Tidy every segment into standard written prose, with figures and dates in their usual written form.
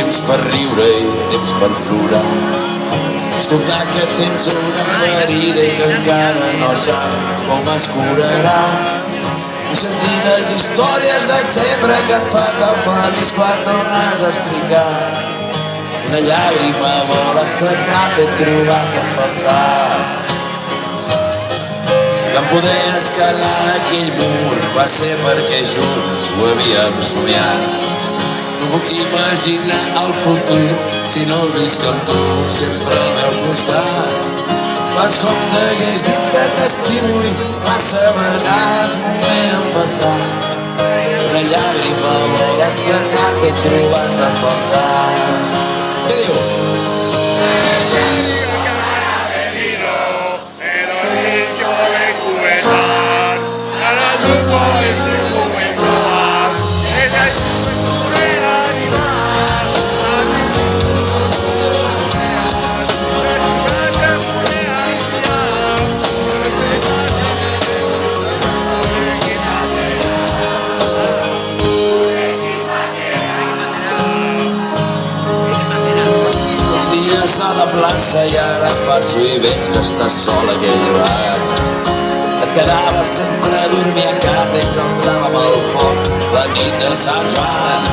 temps per riure i temps per plorar. Escoltar que tens una ferida i que encara no sap com es curarà. Sentir les històries de sempre que et fa tan feliç quan tornes a explicar. Una llàgrima vol esclatar, t'he trobat a faltar. Vam poder escalar aquell mur, va ser perquè junts ho havíem somiat. No puc imaginar el futur si no visc amb tu sempre al meu costat. Quants cops hagués dit que t'estimo i massa vegades m'ho he empassat. Una llàgrima vol esclatar, t'he trobat a faltar. Què diu? A la plaça i ara passo i veig que estàs sol a aquell bar. Et quedaves sempre a dormir a casa i semblàvem al foc la nit de Sant Joan.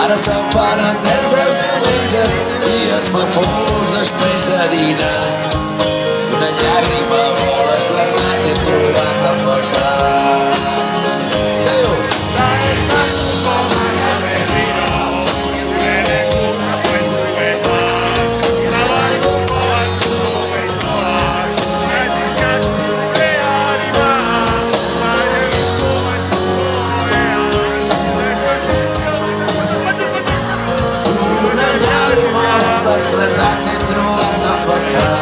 Ara se'n fan entens els diumenges, dies fafós després de dinar. Una llàgrima vol esclatar, t'he trobat a faltar. Esclatar, t'he trobat a faltar.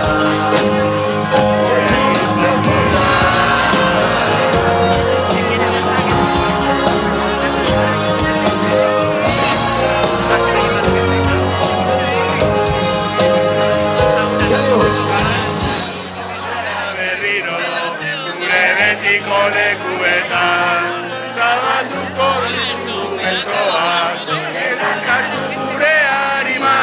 Betiko lekuetan zabalduko ditu besoak, edukatu gure harima.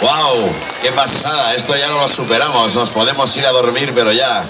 ¡Wow! ¡Qué pasada! Esto ya no lo superamos. Nos podemos ir a dormir, pero ya.